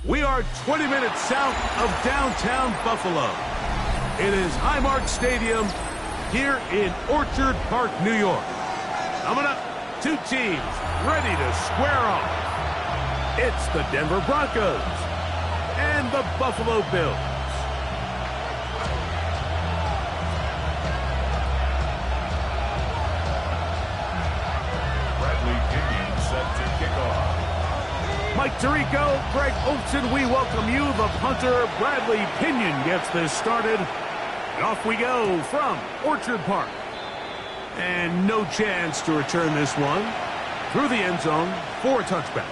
We are 20 minutes south of downtown Buffalo. It is Highmark Stadium here in Orchard Park, New York. Coming up, two teams ready to square off. It's the Denver Broncos and the Buffalo Bills. Mike Tirico, Greg Olson, we welcome you. The punter, Bradley Pinion, gets this started. And off we go from Orchard Park. And no chance to return this one through the end zone for a touchback.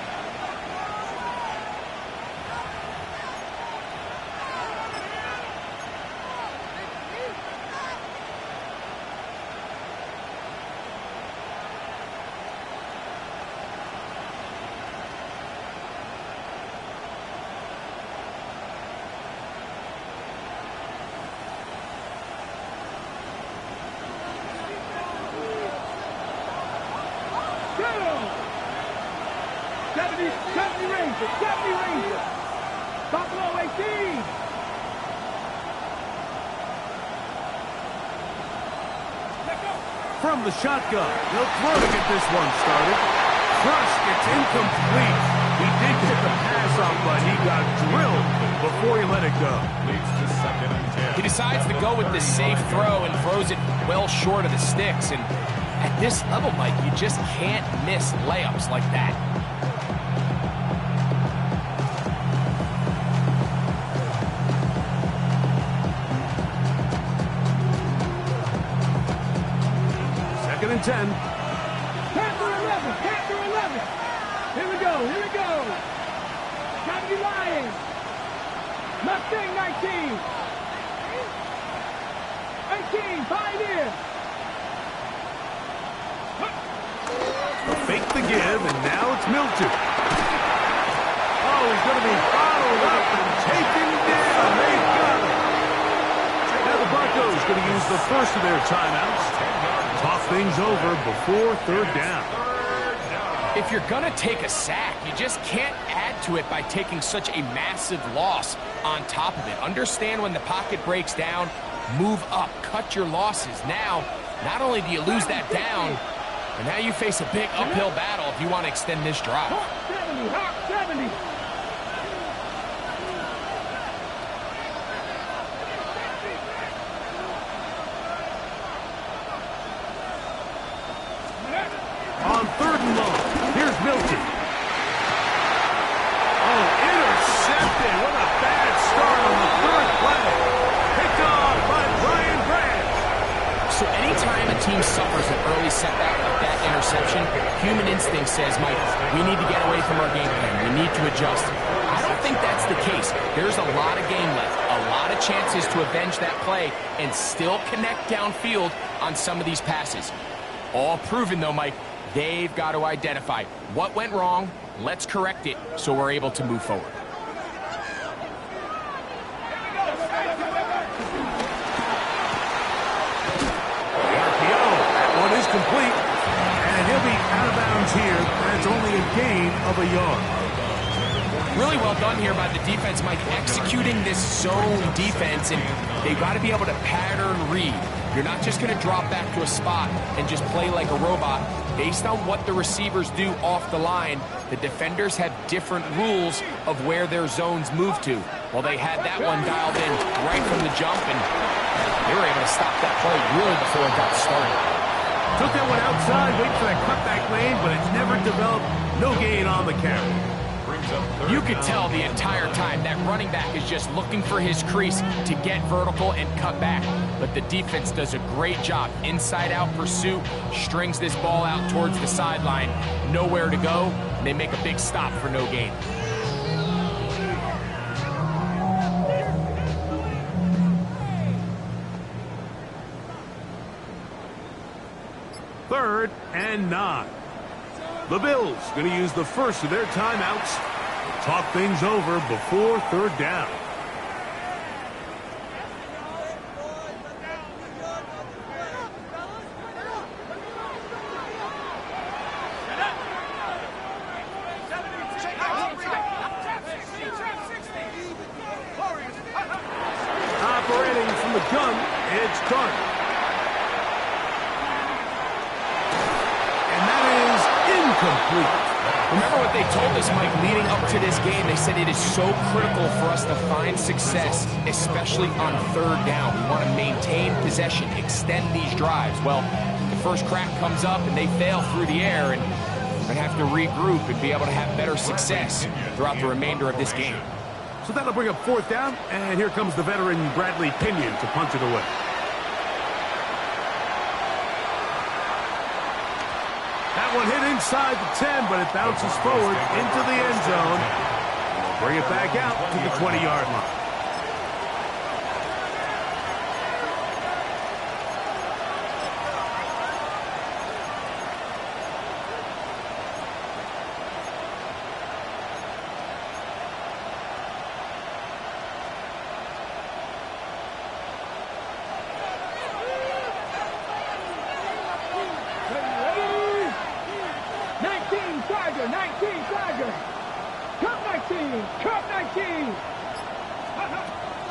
Buffalo 18. From the shotgun, they'll throw to get this one started. Crush gets incomplete. He did get the pass off, but he got drilled before he let it go. He decides to go with the safe throw and throws it well short of the sticks. And at this level, Mike, you just can't miss layups like that. Second and 10. Panther 11, Panther 11. Here we go, here we go. Gotta be Lions. Mustang 19. 18, Pioneer. Fake the give, and now it's Milton. Oh, he's going to be followed up and taken down. They got him. Now the Broncos going to use the first of their timeouts. Talk things over before third down. If you're going to take a sack, you just can't add to it by taking such a massive loss on top of it. Understand when the pocket breaks down, move up, cut your losses. Now, not only do you lose that down, but now you face a big uphill battle if you want to extend this drive. Hawk 70, Hawk 70. On third and long, here's Milton. Oh, intercepted. What a bad start on the third play. Picked off by Brian Branch. So anytime a team suffers an early setback like that interception, human instinct says, Mike, we need to get away from our game plan. We need to adjust. I don't think that's the case. There's a lot of game left, a lot of chances to avenge that play and still connect downfield on some of these passes. All proven, though, Mike. They've got to identify what went wrong, let's correct it so we're able to move forward. The RPO, that one is complete, and he'll be out of bounds here. That's only a gain of a yard. Really well done here by the defense, Mike, executing this zone defense, and they've got to be able to pattern read. You're not just going to drop back to a spot and just play like a robot. Based on what the receivers do off the line, the defenders have different rules of where their zones move to. Well, they had that one dialed in right from the jump, and they were able to stop that play really before it got started. Took that one outside, waiting for that cutback lane, but it never developed. No gain on the carry. You could tell the entire time that running back is just looking for his crease to get vertical and cut back. But the defense does a great job. Inside-out pursuit, strings this ball out towards the sideline. Nowhere to go, and they make a big stop for no gain. Third and 9. The Bills going to use the first of their timeouts. Talk things over before third down. get started. And that is incomplete. Remember what they told us, Mike, leading up to this game. They said it is so critical for us to find success, especially on third down. We want to maintain possession, extend these drives. Well, the first crack comes up and they fail through the air, and we're going to have to regroup and be able to have better success throughout the remainder of this game. So that'll bring up fourth down, and here comes the veteran Bradley Pinion to punch it away. That one hit inside the 10, but it bounces forward into the end zone. Bring it back out to the 20-yard line.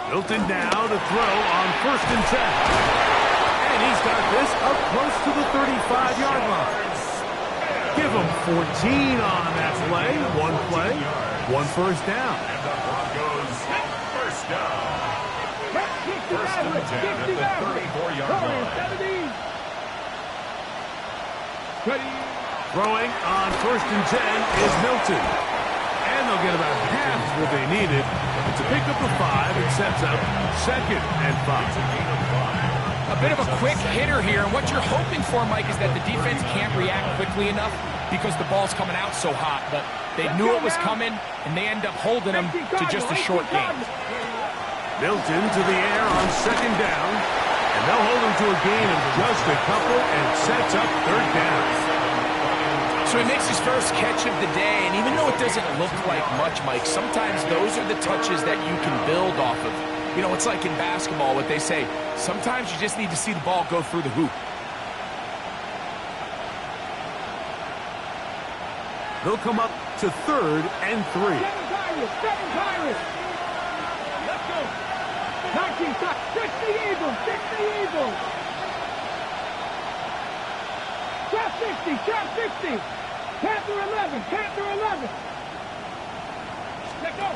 Milton now to throw on 1st and 10. And he's got this up close to the 35-yard line. Give him 14 on that play. One play, one first down. And the Broncos first down. First and 10 at the 34-yard line. Throwing on 1st and 10 is Milton. And they'll get about half what they needed to pick up the 5. It sets up 2nd and 5. A bit of a quick hitter here, and what you're hoping for, Mike, is that the defense can't react quickly enough because the ball's coming out so hot. But they knew it was coming, and they end up holding them to just a short gain. Milton to the air on 2nd down, and they'll hold him to a gain of just a couple and sets up 3rd down. So he makes his first catch of the day, and even though it doesn't look like much, Mike, sometimes those are the touches that you can build off of. You know, it's like in basketball, what they say, sometimes you just need to see the ball go through the hoop. They'll come up to 3rd and 3. 7 Pirates. Let's go. 19 shots. 60 Eagles. 60 Eagles. Trap 60. Trap 60. Panther 11. Panther 11. Let's go.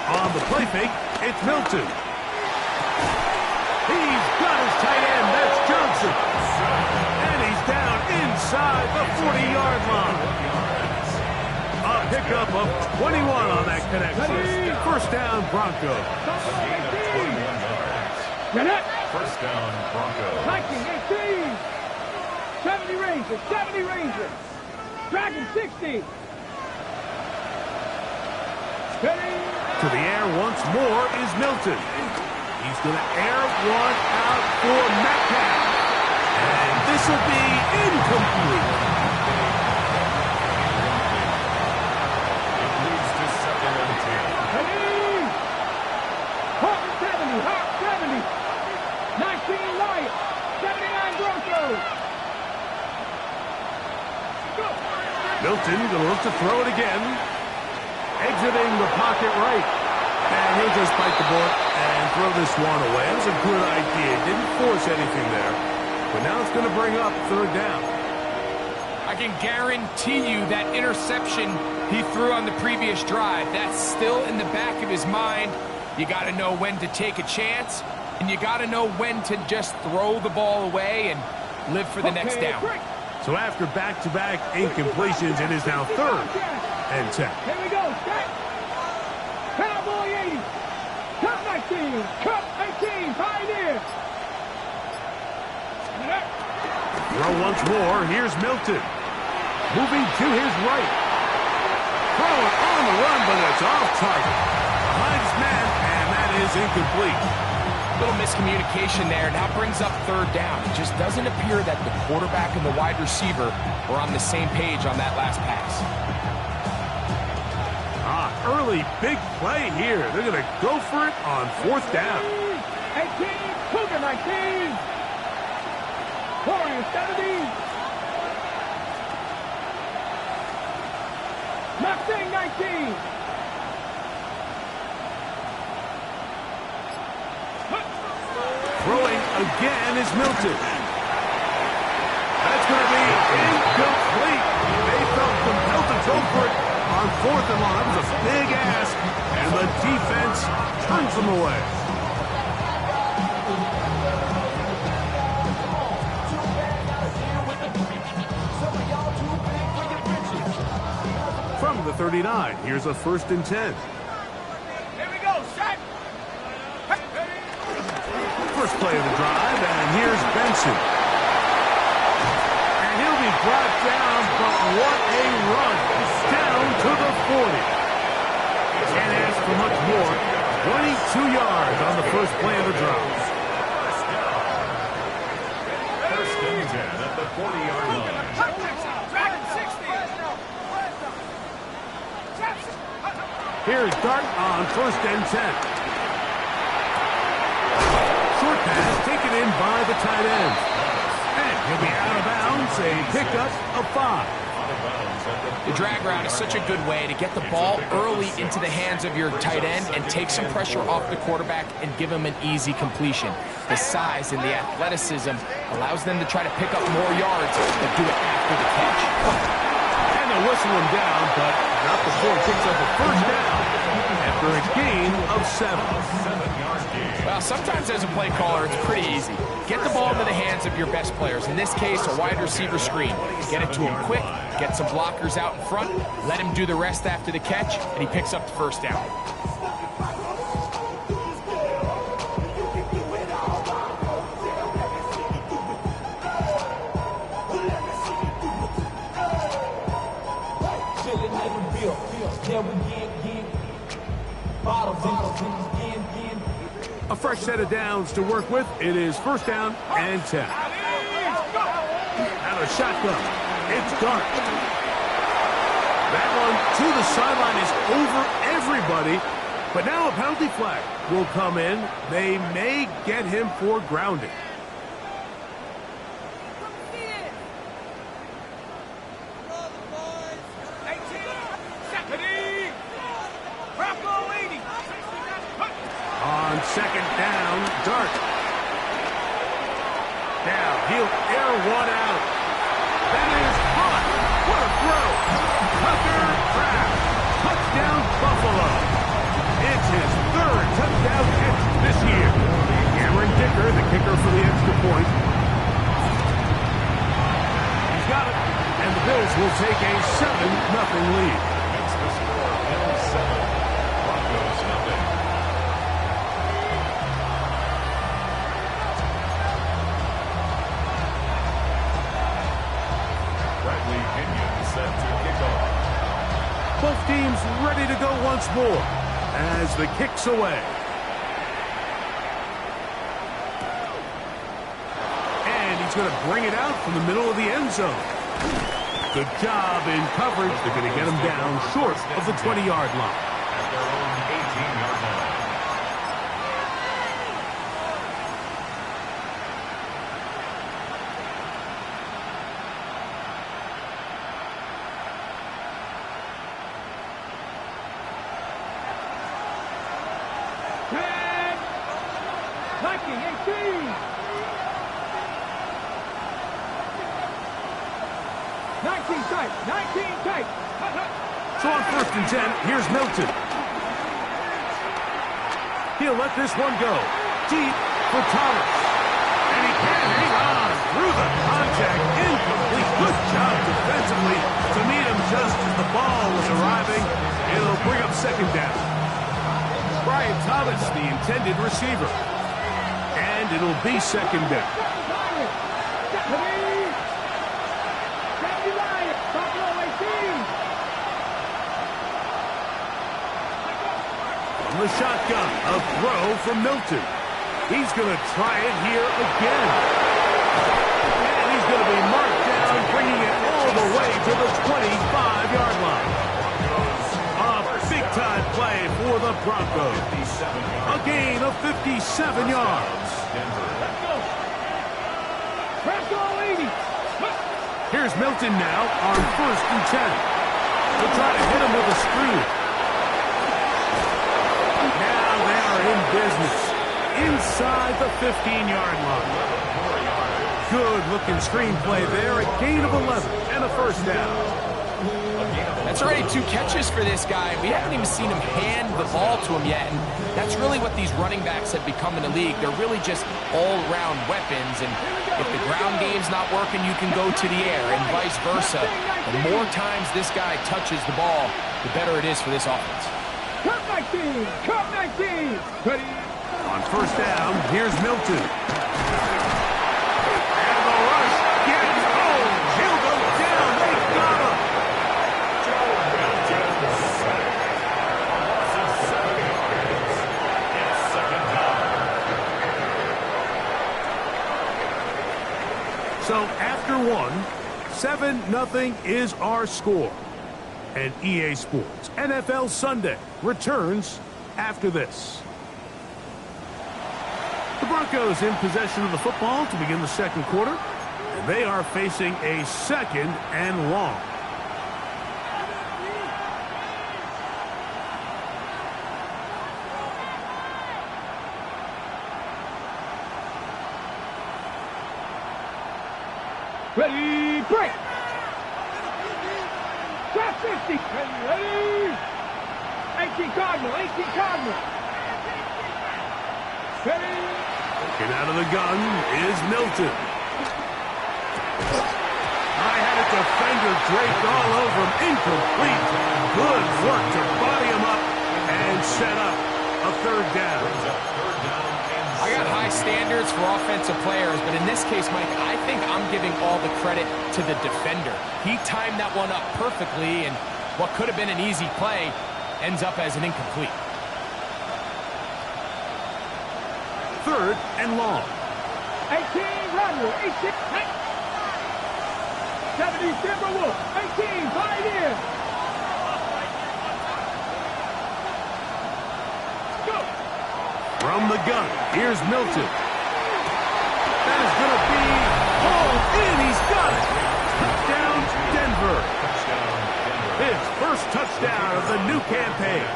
On the play fake, it's Milton. He's got his tight end. That's Johnson. And he's down inside the 40-yard line. A pickup of 21 on that connection. First down, Broncos. First down, Broncos. 19, 18. 70 Rangers. 70 Rangers. Dragon 60. To the air once more is Milton. He's going to air one out for Metcalf. And this will be incomplete. It moves to 2nd and 10. Hawk 70. Hawk 70. 19 Lions. 79 Broncos. Go. Milton going to look to throw it again. Exiting the pocket right. And he'll just bite the bullet and throw this one away. It was a good idea. Didn't force anything there. But now it's going to bring up 3rd down. I can guarantee you that interception he threw on the previous drive, that's still in the back of his mind. You got to know when to take a chance, and you got to know when to just throw the ball away and live for the next down. So after back-to-back incompletions, it is now 3rd and 10. Here we go. Set. Cowboy 80. Cup 19. Cup 18. Pioneer. Throw once more. Here's Milton. Moving to his right. Throw it on the run, but it's off target. Behind his man, and that is incomplete. Little miscommunication there. Now brings up 3rd down. It just doesn't appear that the quarterback and the wide receiver were on the same page on that last pass. Early big play here. They're going to go for it on 4th down. 18. Cougar 19. Warriors 70. Mustang 19. Throwing again is Milton. That's going to be incomplete. They felt compelled to go for it on 4th and long. That was a big ask, and the defense turns them away. From the 39, here's a 1st and 10. Here we go, set. First play of the drive, and here's Benson. And he'll be brought down, but what a run. Down to the 40. Can't ask for much more. 22 yards on the first play of the drive. 1st and 10 at the 40-yard line. Here's Dart on 1st and 10. Short pass taken in by the tight end. And he'll be out of bounds, a pickup of 5. The drag route is such a good way to get the ball early into the hands of your tight end and take some pressure off the quarterback and give him an easy completion. The size and the athleticism allows them to try to pick up more yards, but do it after the catch. And they'll whistle him down, but not before he picks up a 1st down after a gain of 7. 7-yard gain. Well, sometimes as a play caller, it's pretty easy. Get the ball into the hands of your best players. In this case, a wide receiver screen. Get it to him quick, get some blockers out in front, let him do the rest after the catch, and he picks up the 1st down. A fresh set of downs to work with. It is 1st down and 10. Out of shotgun. It's Dart. That one to the sideline is over everybody. But now a penalty flag will come in. They may get him for grounding. On 2nd down, Dart. Now he'll air one out. That is caught. What a throw. Tucker Kraft. Touchdown Buffalo. It's his 3rd touchdown catch this year. Cameron Dicker, the kicker for the extra point. He's got it. And the Bills will take a 7-0 lead. It's the score of 7. Broncos nothing. Set to kick off. Both teams ready to go once more as the kick's away. And he's going to bring it out from the middle of the end zone. Good job in coverage. They're going to get him down short of the 20-yard line. At their own 18-yard line. Viking 18. 19 tight. 19 tight. So on 1st and 10, here's Milton. He'll let this one go. Deep for Thomas. And he can hang on through the contact. Incomplete. Good job defensively to meet him just as the ball was arriving. It'll bring up 2nd down. Brian Thomas, the intended receiver. And it'll be 2nd down. From the shotgun, a throw from Milton. He's going to try it here again. And he's going to be marked down, bringing it all the way to the 25-yard line. A big-time play for the Broncos. A gain of 57 yards. Here's Milton now on 1st and 10. They'll try to hit him with a screen. Now they are in business. inside the 15-yard line. Good-looking screenplay there. A gain of 11 and a first down. That's already 2 catches for this guy. We haven't even seen him hand the ball to him yet. And that's really what these running backs have become in the league. They're really just all-around weapons. And if the ground game's not working, you can go to the air and vice versa. The more times this guy touches the ball, the better it is for this offense. Cut 19! Cut 19! Ready? On first down, here's Milton. And the rush gets home. He'll go down. They got him. So after one, 7-0 is our score. And EA Sports NFL Sunday returns after this. The Broncos in possession of the football to begin the second quarter. And they are facing a 2nd and long. Ready, break! Shot 50! Ready! 18 Cardinal, 18 Cardinal! Ready! Looking out of the gun is Milton. I had a defender draped all over him. Incomplete. Good work to body him up and set up a 3rd down. I got high standards for offensive players, but in this case, Mike, I think I'm giving all the credit to the defender. He timed that one up perfectly, and what could have been an easy play ends up as an incomplete. 3rd and long. 18 Rodwell, 18. 70 Timberwolf, 18, right in. Go. From the gun, here's Milton. That is going to be hauled in. He's got it. Touchdown, Denver. His first touchdown of the new campaign.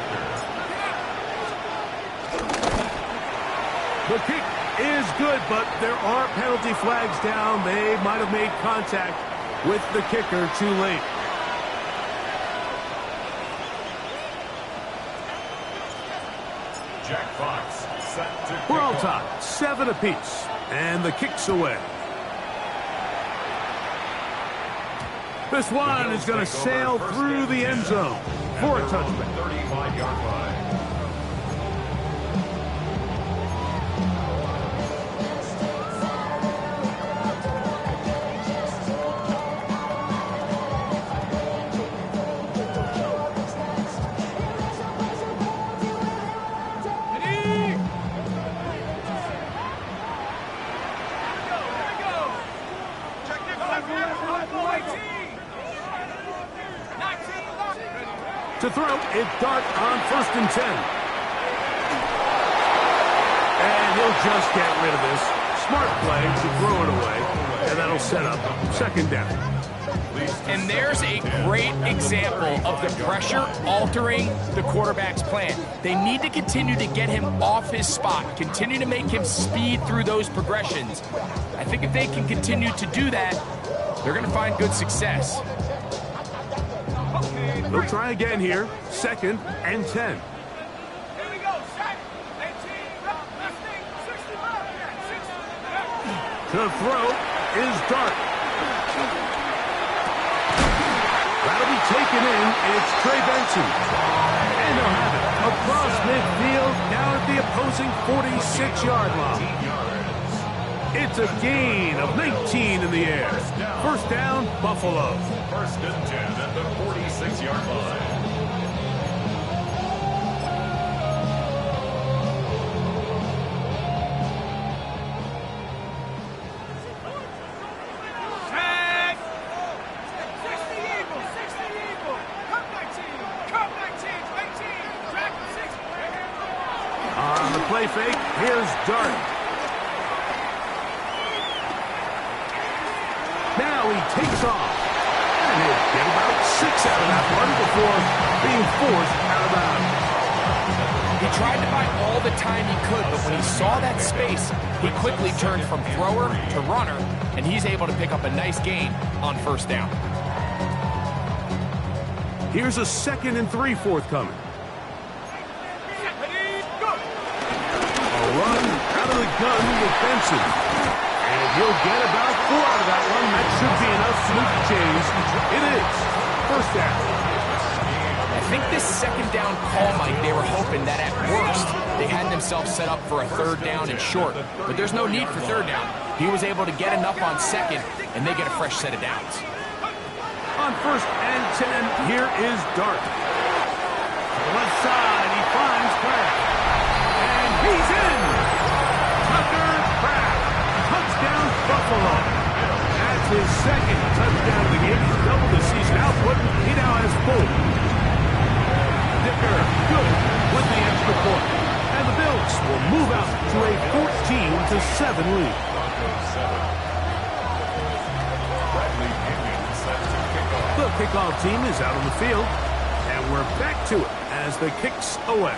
The kick is good, but there are penalty flags down. They might have made contact with the kicker too late. Jack Fox set to We're all tied, 7 apiece, and the kick's away. This one is going to sail through the end zone for a touchdown. 35-yard line. To throw, it's Dart on 1st and 10. And he'll just get rid of this. Smart play to throw it away, and that'll set up 2nd down. And there's a great example of the pressure altering the quarterback's plan. They need to continue to get him off his spot, continue to make him speed through those progressions. I think if they can continue to do that, they're going to find good success. They'll try again here. 2nd and 10. Here we go, set. 18, lifting, 65, 60. To throw is Dart. That'll be taken in. It's Trey Benson. And they'll have it across midfield, down at the opposing 46-yard line. It's a gain of 19 in the air. First down, Buffalo. 1st and 10 at the 46-yard line. Set. 60 Eagles, 60 Eagles. Come 19, 18, track 60. On the play fake, here's Dart. Now he takes off. And he'll get about 6 out of that one before being forced out of bounds. He tried to buy all the time he could, but when he saw that space, he quickly turned from thrower to runner, and he's able to pick up a nice gain on first down. Here's a 2nd and 3 forthcoming. A run out of the gun with Benson. And he'll get about 4 out of that one. That should be enough to move the chains. It is. First down. I think this 2nd down call, Mike, they were hoping that at worst they had themselves set up for a 3rd down and short. But there's no need for 3rd down. He was able to get enough on 2nd, and they get a fresh set of downs. On 1st and 10, here is Dart. To the left side, he finds Kraft. And he's in! Tucker Kraft. Touchdown, Buffalo. That's his 2nd touchdown of the game. He's doubled the season output. He now has 4. Dicker, good with the extra point. And the Bills will move out to a 14-7 lead. The kickoff team is out on the field, and we're back to it as the kick's away.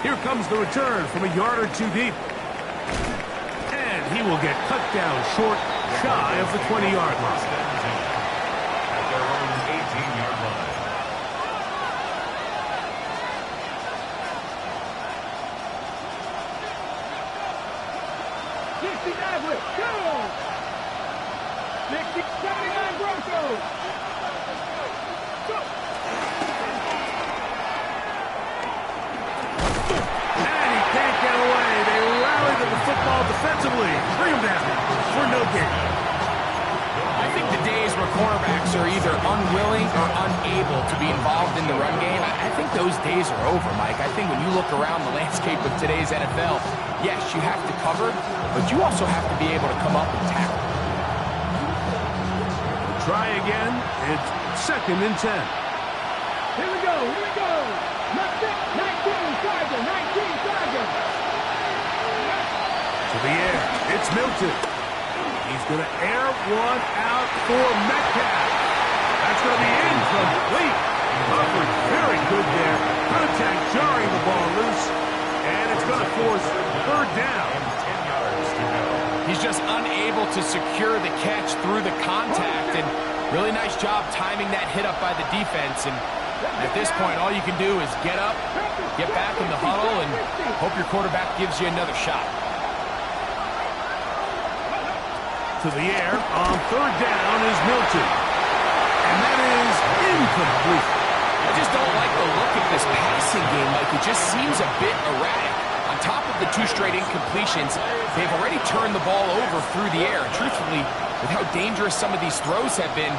Here comes the return from a yard or 2 deep. And he will get cut down short, shy of the 20-yard line. At their own 18-yard line. Football defensively. Bring him down for no gain. I think the days where cornerbacks are either unwilling or unable to be involved in the run game, I think those days are over, Mike. I think when you look around the landscape of today's NFL, yes, you have to cover, but you also have to be able to come up and tackle. Try again. It's 2nd and 10. Here we go. 19, Tiger, 19, Tiger. To the air. It's Milton. He's going to air one out for Metcalf. That's going to be incomplete. Covered very good there. Contact jarring the ball loose. And it's going to force 3rd down. 10 yards to go. He's just unable to secure the catch through the contact, and really nice job timing that hit up by the defense. And at this point, all you can do is get up, get back in the huddle, and hope your quarterback gives you another shot. To the air on 3rd down is Milton. And that is incomplete. I just don't like the look of this passing game. Like, it just seems a bit erratic. On top of the 2 straight incompletions, they've already turned the ball over through the air. Truthfully, with how dangerous some of these throws have been,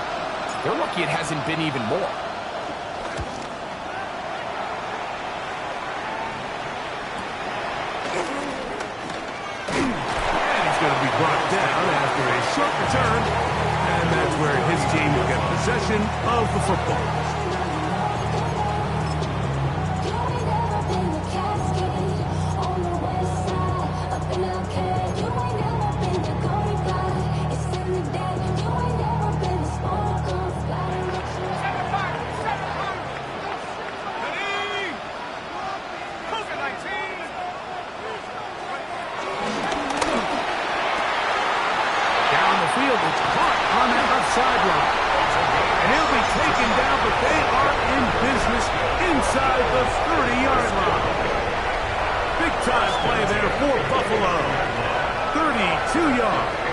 they're lucky it hasn't been even more. Going to be brought down after a short return, and that's where his team will get possession of the football. Sideline. And he'll be taken down, but they are in business inside the 30-yard line. Big time play there for Buffalo. 32 yards.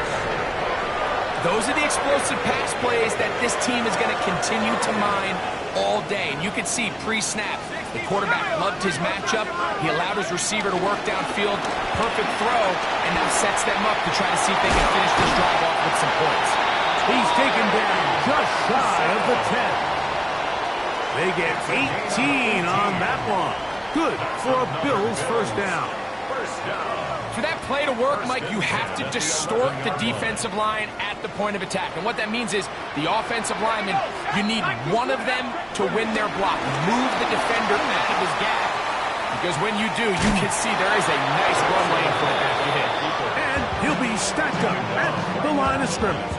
Those are the explosive pass plays that this team is going to continue to mine all day. And you can see pre-snap, the quarterback loved his matchup. He allowed his receiver to work downfield. Perfect throw, and now sets them up to try to see if they can finish this drive off with some points. He's taken down just shy of the 10. They get 18 on that one. Good for a Bills first down. For that play to work, Mike, you have to distort the defensive line at the point of attack. And what that means is the offensive lineman, you need one of them to win their block. Move the defender out of his gap. Because when you do, you can see there is a nice run lane for the back to hit. And he'll be stacked up at the line of scrimmage.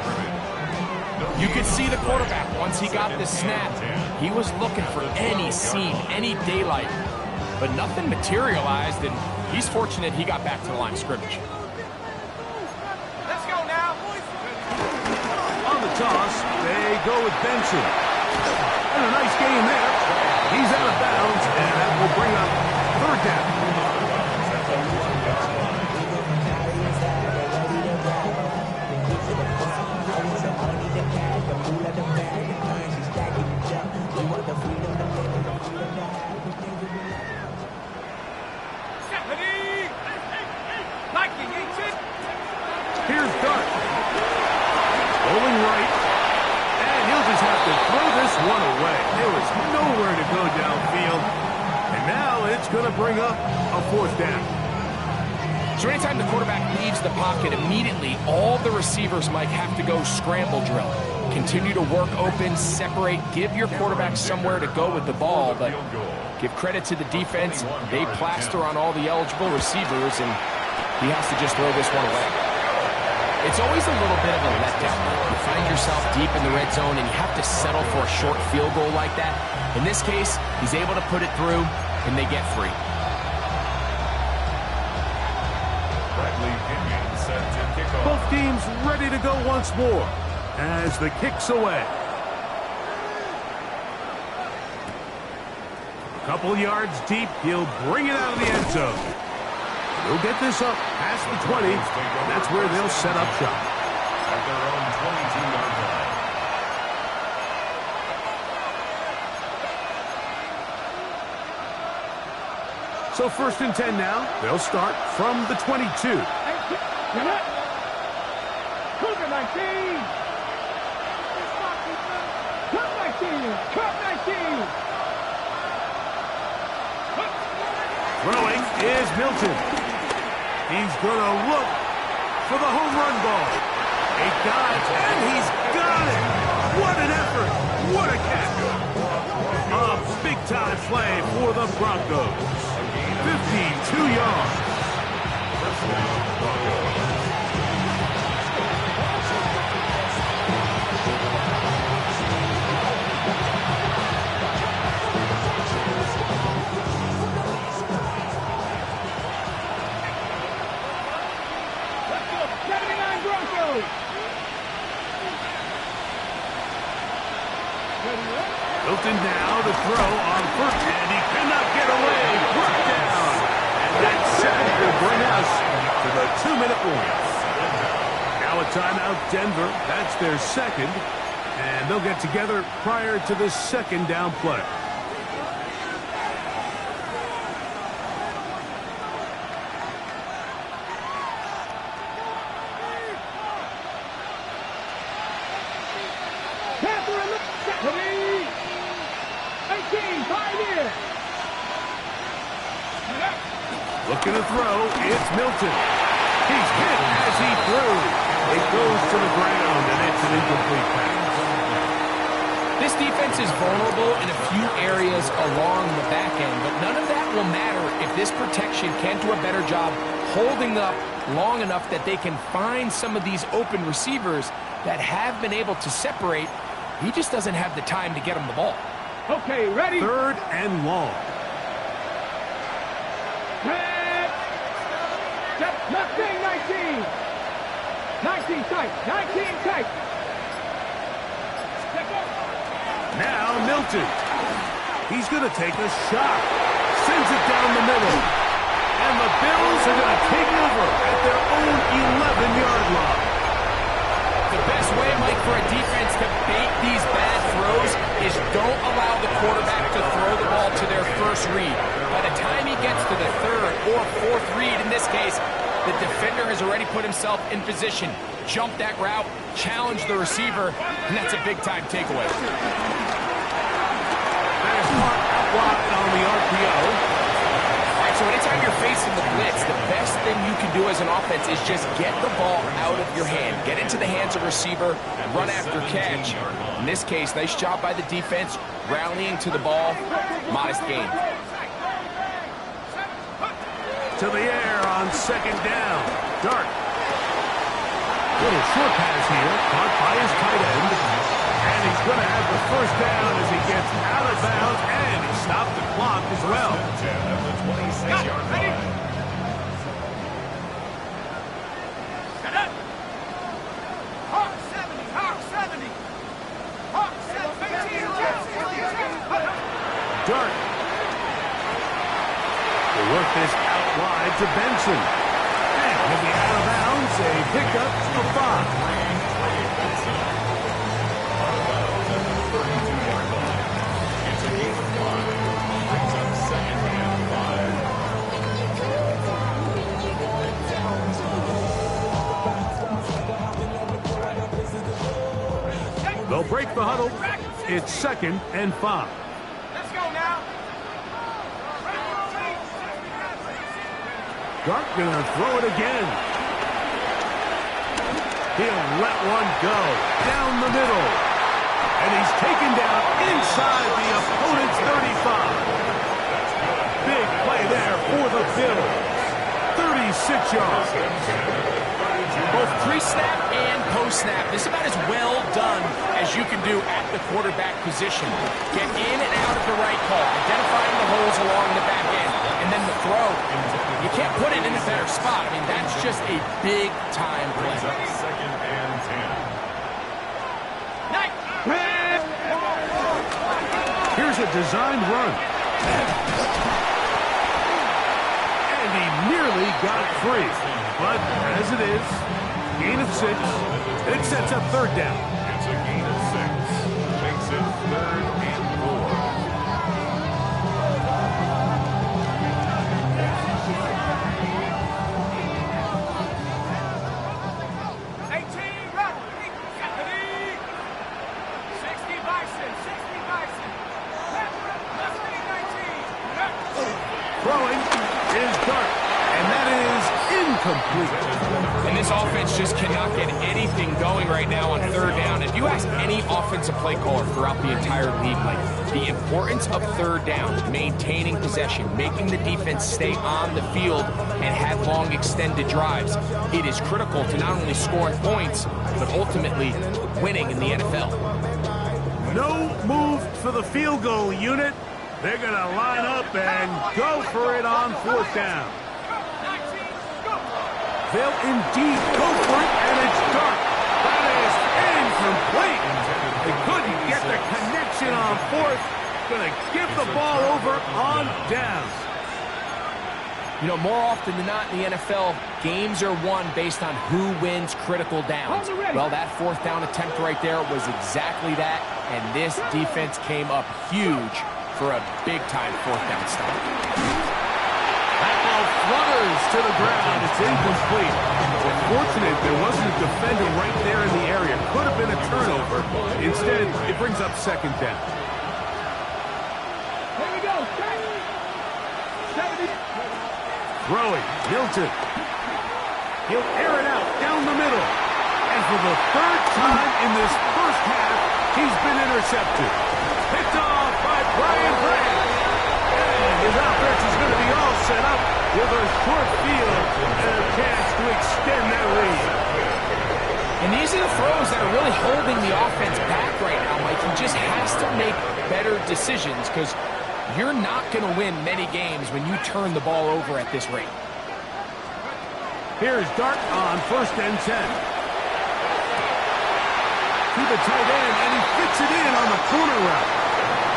You could see the quarterback, once he got the snap, he was looking for any seam, any daylight. But nothing materialized, and he's fortunate he got back to the line of scrimmage. Let's go now. On the toss, they go with Benson. And a nice game there. He's out of bounds, and that will bring up third down. Here's Dart. Rolling right. And he'll just have to throw this one away. There was nowhere to go downfield. And now it's going to bring up a fourth down. So anytime the quarterback leaves the pocket, immediately all the receivers might have to go scramble drill. Continue to work open, separate, give your quarterback somewhere to go with the ball. But give credit to the defense. They plaster on all the eligible receivers, and he has to just throw this one away. It's always a little bit of a letdown. You find yourself deep in the red zone and you have to settle for a short field goal like that. In this case, he's able to put it through and they get free. Both teams ready to go once more as the kick's away. A couple yards deep, he'll bring it out of the end zone. He'll get this up past the 20. That's where they'll set up shop. At their own 22-yard line. So 1st and 10 now. They'll start from the 22. Cougar 19. Cup 19. Cup 19. Throwing is Milton. He's going to look for the home run ball. A dive, and he's got it. What an effort. What a catch. A big-time play for the Broncos. 52 yards. First down, Broncos. Milton now to throw on first, and he cannot get away. Brought down. And that sack will bring us to the 2-minute warning. Now a timeout, Denver. That's their second. And they'll get together prior to the second down play. Looking to throw, it's Milton. He's hit as he threw. It goes to the ground, and it's an incomplete pass. This defense is vulnerable in a few areas along the back end, but none of that will matter if this protection can't do a better job holding up long enough that they can find some of these open receivers that have been able to separate. He just doesn't have the time to get them the ball. Okay, ready? 3rd and long. Nothing, 19. 19 tight. 19 tight. Now Milton. He's going to take a shot. Sends it down the middle. And the Bills are going to take over at their own 11-yard line. The best way, Mike, for a defense to bait these bad throws is don't allow the quarterback to throw the ball to their first read. By the time he gets to the 3rd or 4th read, in this case, the defender has already put himself in position, jump that route, challenge the receiver, and that's a big-time takeaway. That is marked out wide on the RPO. All right, so anytime you're facing the blitz, the best thing you can do as an offense is just get the ball out of your hand. Get into the hands of receiver, run after catch. In this case, nice job by the defense, rallying to the ball, modest gain. To the air on 2nd down. Dart. Little short pass here, caught by his tight end. is going to have the first down as he gets out of bounds, and he stopped the clock as well. 10 at the 26-yard line. Hawk 70, Hawk 70. Hawk 70. Dart. They work this out wide to Benson. And he'll be out of bounds, a pickup of 5. They'll break the huddle. It's 2nd and 5. Let's go now. Dart gonna throw it again. He'll let one go down the middle. And he's taken down inside the opponent's 35. Big play there for the Bills. 36 yards. Both pre-snap and post-snap. This is about as well done as you can do at the quarterback position. Get in and out of the right call, identifying the holes along the back end, and then the throw. You can't put it in a better spot. I mean, that's just a big-time play. 2nd and 10. Here's a designed run. And he nearly got free. But as it is, gain of 6. It sets up 3rd down. It's a gain of 6. Makes it 3rd and 4. Throwing is Dart. And that is incomplete. And this offense just cannot get anything going right now on 3rd down. If you ask any offensive play caller throughout the entire league, like the importance of 3rd down, maintaining possession, making the defense stay on the field and have long extended drives, it is critical to not only scoring points, but ultimately winning in the NFL. No move for the field goal unit. They're going to line up and go for it on 4th down. They'll indeed go for it, and it's Dart. That is incomplete. They couldn't get the connection on 4th. Going to give the ball over on downs. You know, more often than not in the NFL, games are won based on who wins critical downs. Well, that 4th down attempt right there was exactly that, and this defense came up huge for a big-time 4th down stop. That ball flutters to the ground. It's incomplete. Unfortunate there wasn't a defender right there in the area. Could have been a turnover. Instead, it brings up 2nd down. Here we go. 70. Throwing, Hilton. He'll air it out down the middle. And for the 3rd time in this first half, he's been intercepted. Picked off by Brian Grant. And his offense is going to be all set up with a short field and a chance to extend that lead. And these are the throws that are really holding the offense back right now, Mike. He just has to make better decisions because you're not going to win many games when you turn the ball over at this rate. Here's Dart on 1st and 10. To the tight end, and he fits it in on the corner route.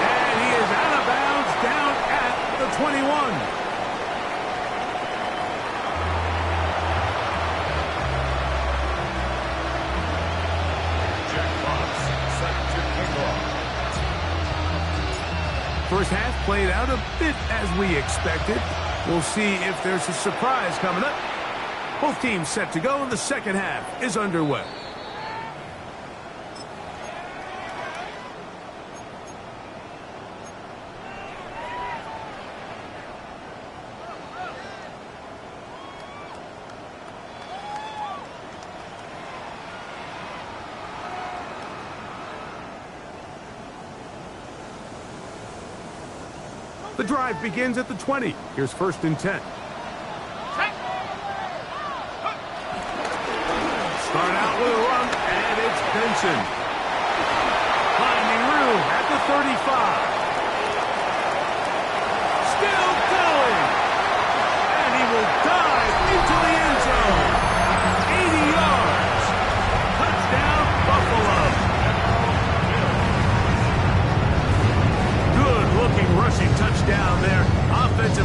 And he is out of bounds down at the 21. First half played out a bit as we expected. We'll see if there's a surprise coming up. Both teams set to go, and the second half is underway. The drive begins at the 20. Here's 1st and 10. Start out with a run, and it's Benson. Finds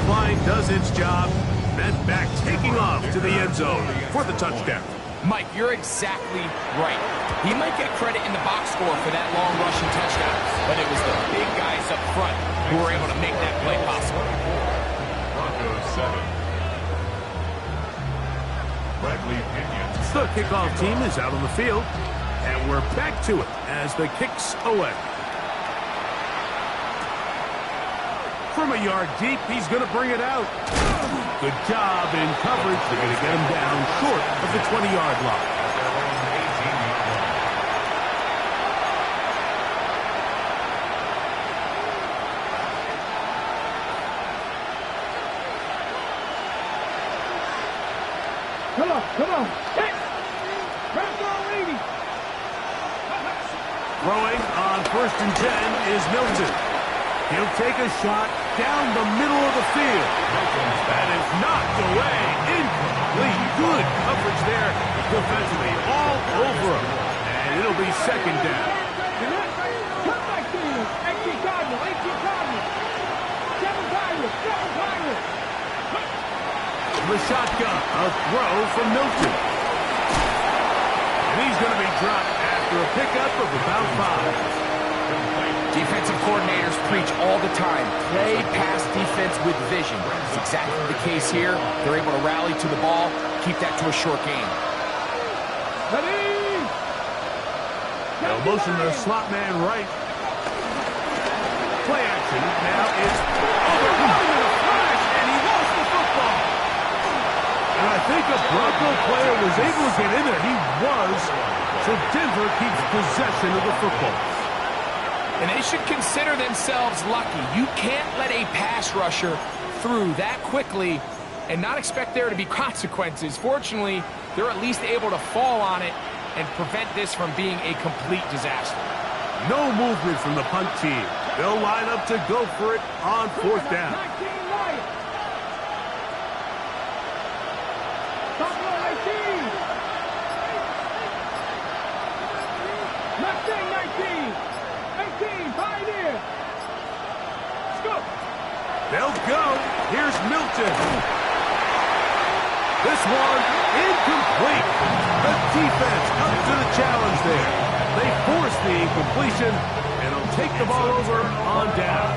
line does its job. That back taking off to the end zone for the touchdown. Mike, you're exactly right. He might get credit in the box score for that long rushing touchdown, but it was the big guys up front who were able to make that play possible. Broncos 7. Bradley Pinion. The kickoff team is out on the field, and we're back to it as the kick's away. From a yard deep, he's going to bring it out. Good job in coverage. They're going to get him down short of the 20-yard line. Come on. Hey! Throwing on 1st and 10 is Milton. He'll take a shot down the middle of the field. That is knocked away. Incomplete. Good coverage there defensively all over him. And it'll be 2nd down. Come back to you. 18 Cardinal. 7 Pirates. The shotgun. A throw from Milton. And he's going to be dropped after a pickup of about 5. Defensive coordinators preach all the time, play pass defense with vision. It's exactly the case here. They're able to rally to the ball, keep that to a short game. They'll motion the slot man right. Play action. Now it's overrunning in a flash, and he lost the football. And I think a Bronco player was able to get in there. He was. So Denver keeps possession of the football. And they should consider themselves lucky. You can't let a pass rusher through that quickly and not expect there to be consequences. Fortunately, they're at least able to fall on it and prevent this from being a complete disaster. No movement from the punt team. They'll line up to go for it on 4th down. They'll go. Here's Milton. This one incomplete. The defense up to the challenge there. They force the incompletion, and they'll take the ball over on down.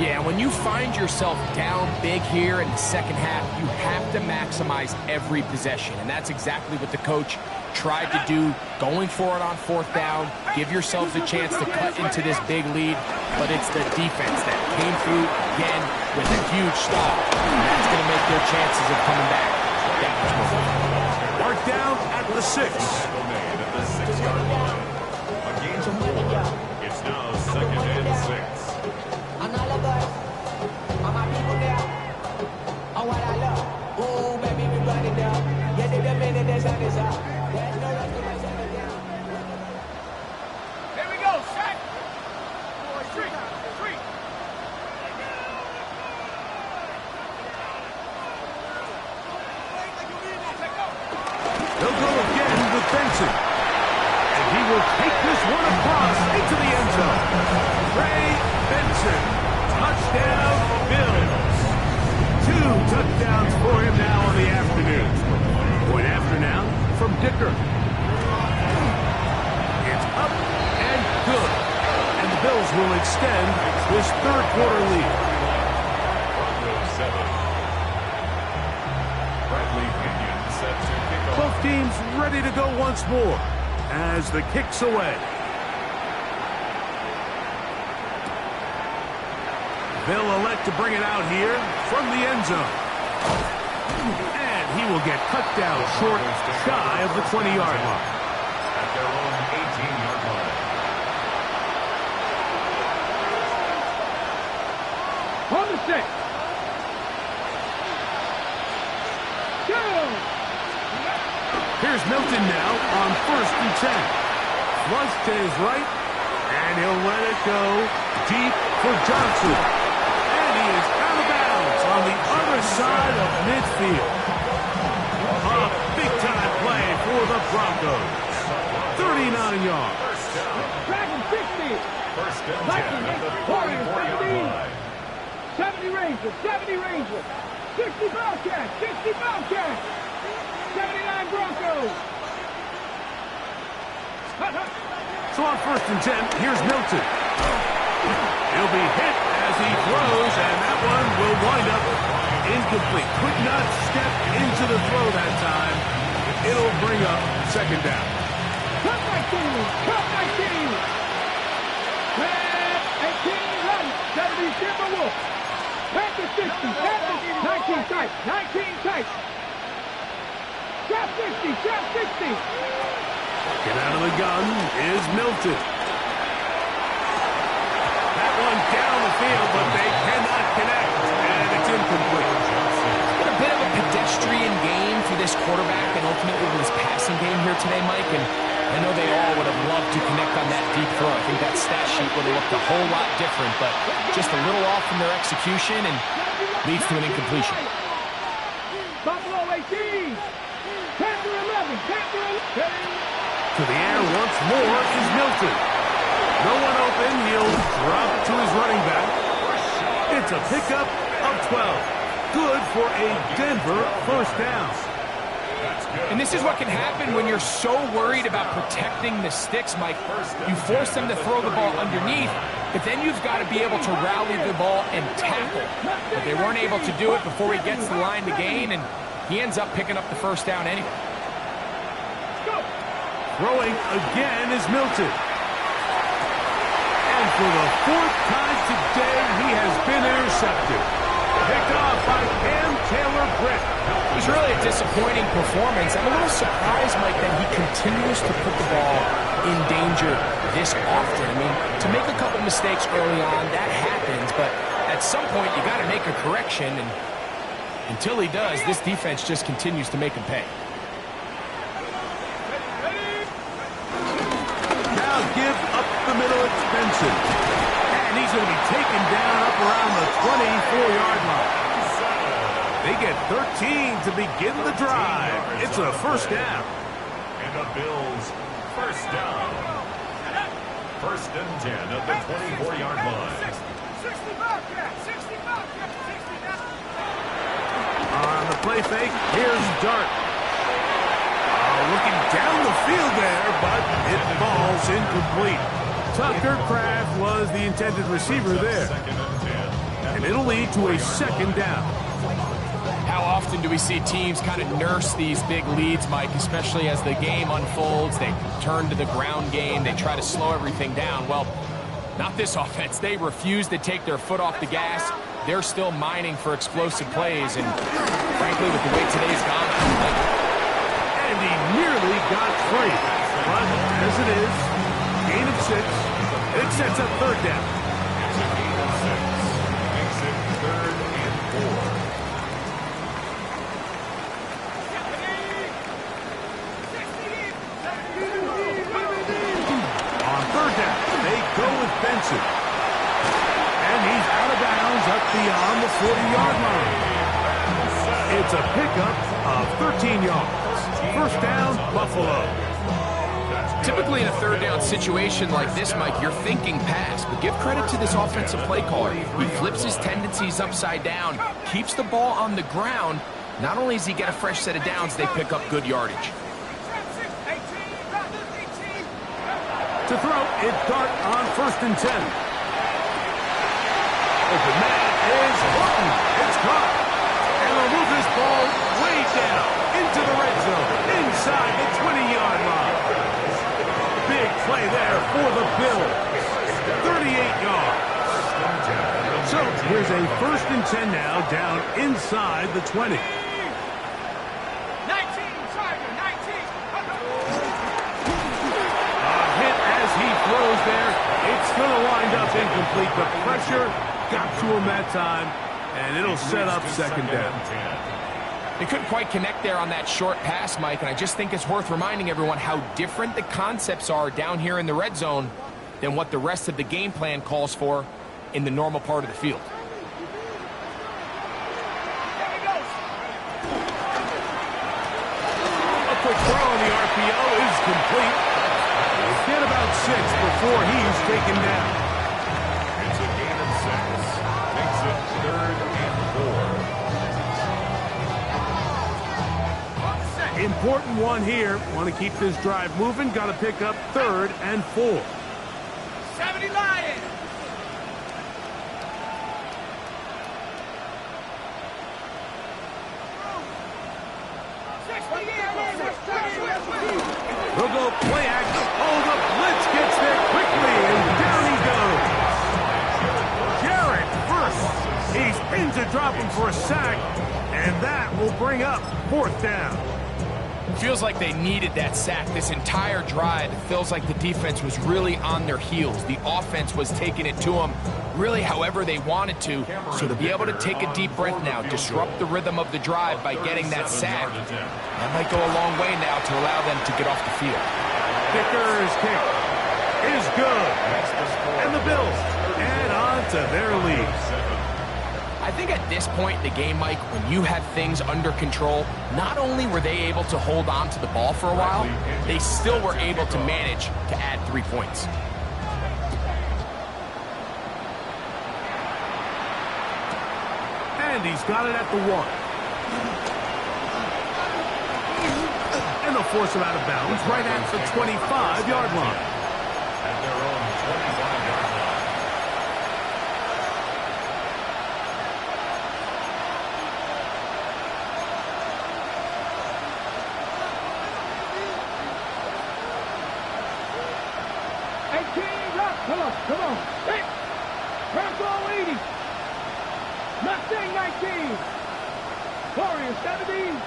Yeah, when you find yourself down big here in the 2nd half, you have to maximize every possession, and that's exactly what the coach tried to do, going for it on 4th down. Give yourselves a chance to cut into this big lead, but it's the defense that came through again with a huge stop. That's going to make their chances of coming back that much more. Mark down at the 6. At the 6-yard line. A gain of 4. It's now 2nd and 6. Here we go, set. Street. They'll go again with Benson. And he will take this one across into the end zone. Ray Benson. Touchdown, Bills. 2 touchdowns for him now on the afternoon. Point after now from Dicker. It's up and good. And the Bills will extend this 3rd quarter lead. Broncos 7. Bradley Pinion set to kick off. Both teams ready to go once more as the kick's away. They'll elect to bring it out here from the end zone. And he will get cut down short, shy of the 20-yard line. At their own 18-yard line. On the 6. Here's Milton now on 1st and 10. Flush to his right, and he'll let it go deep for Johnson. And he is out of bounds on the other side of midfield. A big-time play for the Broncos. 39 yards. Dragon 60. First and 10 at the 44-yard line. 70 Rangers, 70 Rangers. 60 Bobcats, 60 Bobcats. 79 Broncos. So on 1st and 10, here's Milton. He'll be hit as he throws, and that one will wind up incomplete. Could not step into the throw that time. It'll bring up 2nd down. Cut 19, cut 19. Red 18, run. 70 Timberwolves. Panthers 60, Panthers 19 tight, 19 tight. Shot 60, shot 60. Get out of the gun is Milton. That one down the field, but they cannot connect, and it's incomplete. It's been a bit of a pedestrian game for this quarterback and ultimately this passing game here today, Mike. And I know they all would have loved to connect on that deep throw. I think that stat sheet would have looked a whole lot different, but just a little off from their execution and leads to an incompletion. Buffalo 18. Panther 11, Panther 11. To the air once more is Milton. No one open. He'll drop to his running back. It's a pickup of 12. Good for a Denver 1st down. And this is what can happen when you're so worried about protecting the sticks, Mike. You force them to throw the ball underneath, but then you've got to be able to rally the ball and tackle. But they weren't able to do it before he gets the line to gain, and he ends up picking up the 1st down anyway. Throwing again is Milton. And for the 4th time today, he has been intercepted. Picked off by Cam Taylor-Britt. It was really a disappointing performance. I'm a little surprised, Mike, that he continues to put the ball in danger this often. I mean, to make a couple mistakes early on, that happens, but at some point you got to make a correction, and until he does, this defense just continues to make him pay. Now give up the middle, it's Benson. And he's going to be taken down up around the 24-yard line. They get 13 to begin the drive. It's a 1st down. And the Bills' 1st down. 1st and 10 at the 24-yard line. 60 Bobcats, 60 Bobcats, 60 On the play fake, here's Dart. Looking down the field there, but it falls incomplete. Tucker Kraft was the intended receiver there. And it'll lead to a 2nd down. How often do we see teams kind of nurse these big leads, Mike, especially as the game unfolds? They turn to the ground game. They try to slow everything down. Well, not this offense. They refuse to take their foot off the gas. They're still mining for explosive plays. And frankly, with the way today's gone, and he nearly got free. But as it is, gain of 6, it sets up 3rd down. It's a gain of 6. Makes it 3rd and 4. On 3rd down, they go with Benson. And he's out of bounds up beyond the 40-yard line. It's a pickup of 13 yards. 1st down, Buffalo. typically in a 3rd down situation like this, Mike, you're thinking pass, but give credit to this offensive play caller. He flips his tendencies upside down, keeps the ball on the ground. Not only does he get a fresh set of downs, they pick up good yardage. To throw, it's Dart on 1st and 10. Open man is Horton. It's caught. And they'll move this ball way down into the red zone, inside the 20-yard line. Big play there for the Bills. 38 yards. So here's a 1st and 10 now, down inside the 20. 19, Tiger, 19. As he throws there, it's going to wind up incomplete. The pressure got to him that time, and it'll set up 2nd down. They couldn't quite connect there on that short pass, Mike, and I just think it's worth reminding everyone how different the concepts are down here in the red zone than what the rest of the game plan calls for in the normal part of the field. A quick throw on the RPO is complete. Get about 6 before he's taken down. It's a gain of 6. Makes it important one here. Want to keep this drive moving. Got to pick up 3rd and 4. 70 Lions. We'll go play action. Oh, the blitz gets there quickly, and down he goes. Jarrett first. He spins it, dropping for a sack, and that will bring up 4th down. Feels like they needed that sack this entire drive. It feels like the defense was really on their heels. The offense was taking it to them really however they wanted to. So to be able to take a deep breath now, disrupt the rhythm of the drive by getting that sack, that might go a long way now to allow them to get off the field. Kicker's kick is good. And the Bills add on to their lead. I think at this point in the game, Mike, when you have things under control, not only were they able to hold on to the ball for a while, they still were able to manage to add 3 points. And he's got it at the 1. And they'll force him out of bounds right at the 25-yard line. At their own 25-yard line. Come on. Hey, Bronco 80. Mustang 19. Warriors 17.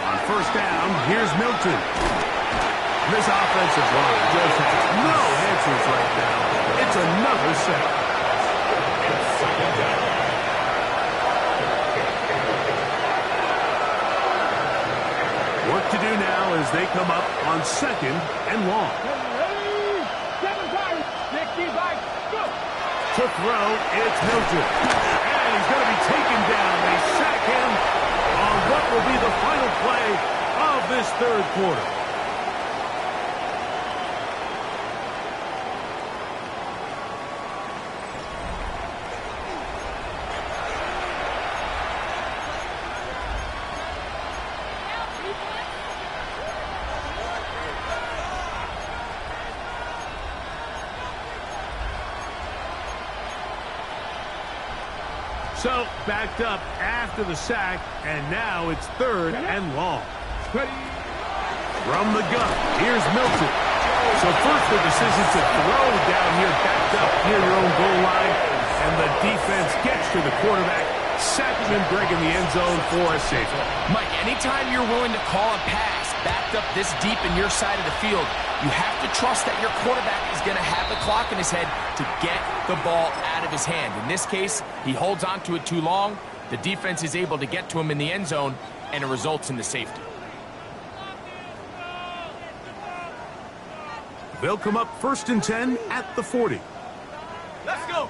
On 1st down, here's Milton. This offensive line just has no answers right now. It's another sack. It's 2nd down. Work to do now as they come up on 2nd and long. To throw, it's Milton. And he's going to be taken down. They sack him on what will be the final play of this 3rd quarter. So, backed up after the sack, and now it's 3rd and long. From the gun, here's Milton. So first the decision to throw down here, backed up near your own goal line, and the defense gets to the quarterback, sacking him, breaking the end zone for a safety. Mike, anytime you're willing to call a pass backed up this deep in your side of the field, you have to trust that your quarterback is going to have the clock in his head to get the ball out of his hand. In this case, he holds on to it too long. The defense is able to get to him in the end zone, and it results in the safety. They'll come up 1st and 10 at the 40. Let's go.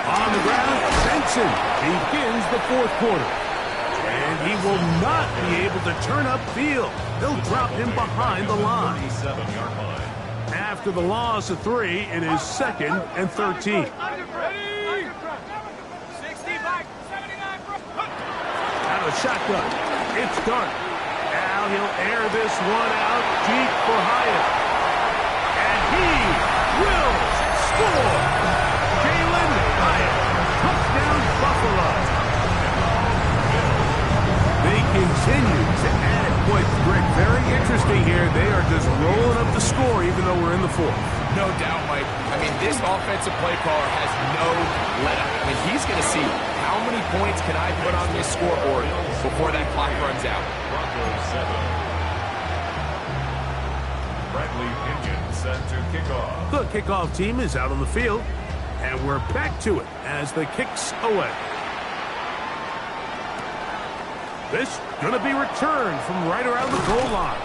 On the ground, Benson begins the 4th quarter. And he will not be able to turn upfield. They'll drop him behind the line. 37-yard line. After the loss of 3, it is 2nd and 13. Out of the shotgun, it's Dart. Now he'll air this one out deep for Hyatt. And he will score. Jalen Hyatt, touchdown Buffalo. They continue to add points. Greg, very interesting here. They are just rolling up the score even though we're in the 4th. No doubt, Mike. I mean, this offensive play caller has no let-up. I mean, he's going to see how many points can I put on this scoreboard before that clock runs out. Broncos 7. Bradley Pinion set to kick off. The kickoff team is out on the field, and we're back to it as the kick's away. This going to be returned from right around the goal line.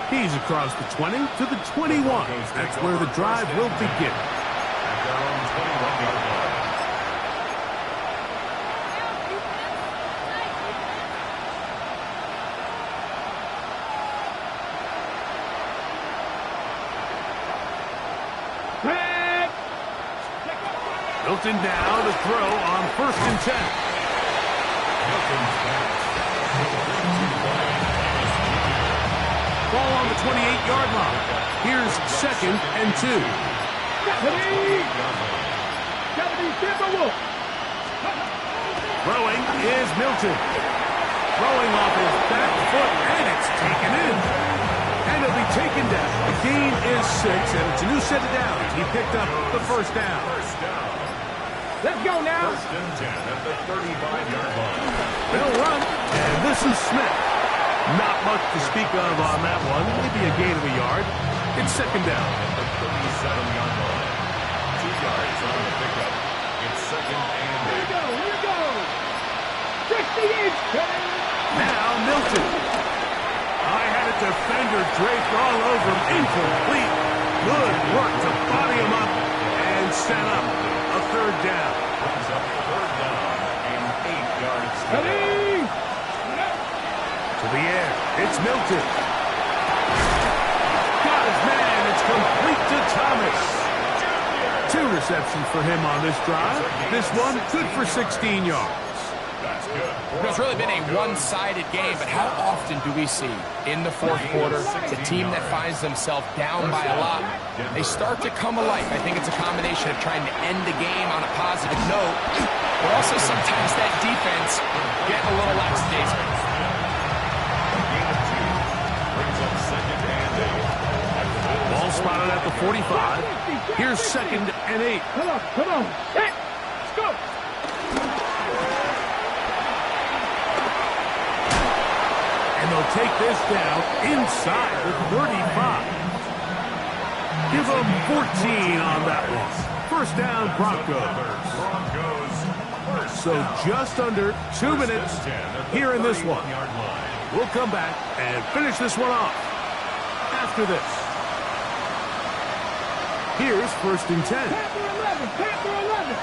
He's across the 20 to the 21. That's where the drive will begin. At their own 21-yard line. Milton now to throw on 1st and 10. Milton's back. ball on the 28-yard line. Here's 2nd and 2. 70 Timberwolves. Throwing is Milton. Throwing off his back foot, and it's taken in. And it'll be taken down. The gain is 6, and it's a new set of downs. He picked up the first down. Let's go now. 1st and 10 at the 35-yard line. They'll run, and this is Smith. Not much to speak of on that one. Maybe a gain of a yard. It's 2nd down. At the 37-yard line. 2 yards on the pickup. It's 2nd and 8. Here we go. 60-inch. Now Milton. I had a defender draped all over him. Incomplete. Good work to body him up and set up a 3rd down. Brings up 3rd down and 8 yards to go. To the air. It's Milton. Got his man. It's complete to Thomas. 2 receptions for him on this drive. This one good for 16 yards. That's good. It's really been a one-sided game, but how often do we see in the 4th quarter the team that finds themselves down by a lot, they start to come alive. I think it's a combination of trying to end the game on a positive note, but also sometimes that defense getting a little lackadaisical. Gain of 2. Brings up 2nd and 8. Ball spotted at the 45. Here's 2nd and 8. Come on. Let's go. And they'll take this down inside the 35. Give them 14 on that one. 1st down, Broncos. So just under 2 minutes here in this one. We'll come back and finish this one off after this. Here's 1st and 10. Panther 11. Panther 11.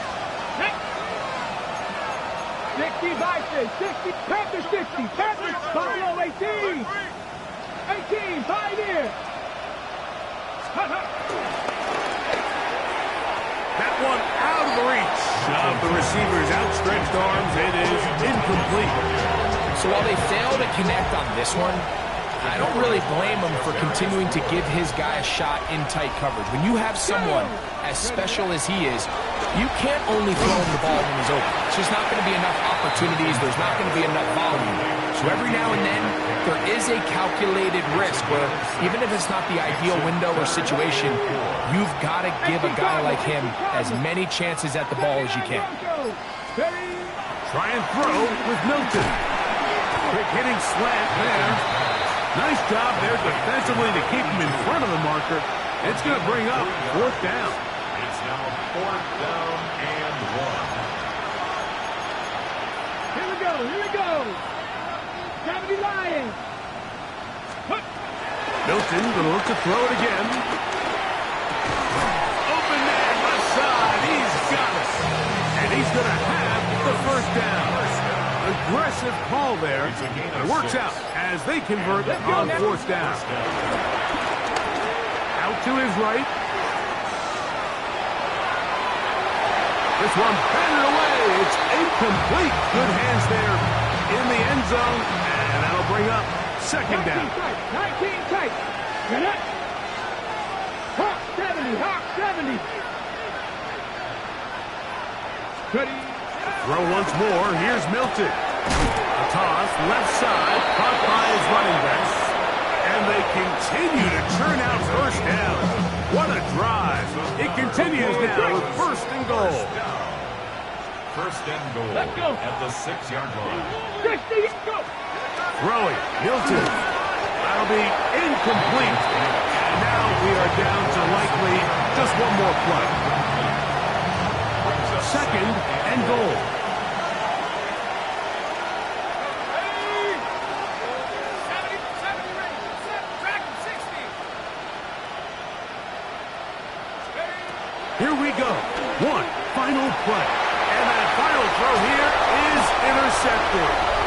60 Vikings. 60. Panther 60. Panther Buffalo 18. 18. Pioneer. That one out of the reach of the receiver's outstretched arms. It is incomplete. So while they fail to connect on this one, I don't really blame him for continuing to give his guy a shot in tight coverage. When you have someone as special as he is, you can't only throw him the ball when he's open. It's just not going to be enough opportunities. There's not going to be enough volume. So every now and then, there is a calculated risk where even if it's not the ideal window or situation, you've got to give a guy like him as many chances at the ball as you can. Try and throw with Milton. Quick hitting slant there. Nice job there defensively to keep him in front of the marker. It's going to bring up 4th down. It's now 4th down and 1. Here we go. 70 Lions. Milton going to look to throw it again. Open man, left side. He's got it. And he's going to have the 1st down. Aggressive call there. It works out as they convert on 4th down. Out to his right. This one batted away. It's incomplete. Good hands there in the end zone. And that'll bring up 2nd down. 19 tight. Hawk 70. Hawk 70. Throw once more. Here's Milton. A toss, left side, caught by his running backs. And they continue to churn out 1st down. What a drive. It continues now with 1st and goal. 1st and goal at the 6-yard line. 60. Go. Throwing. Milton. That'll be incomplete. And now we are down to likely just one more play. 2nd and goal. Here we go. One final play. And that final throw here is intercepted.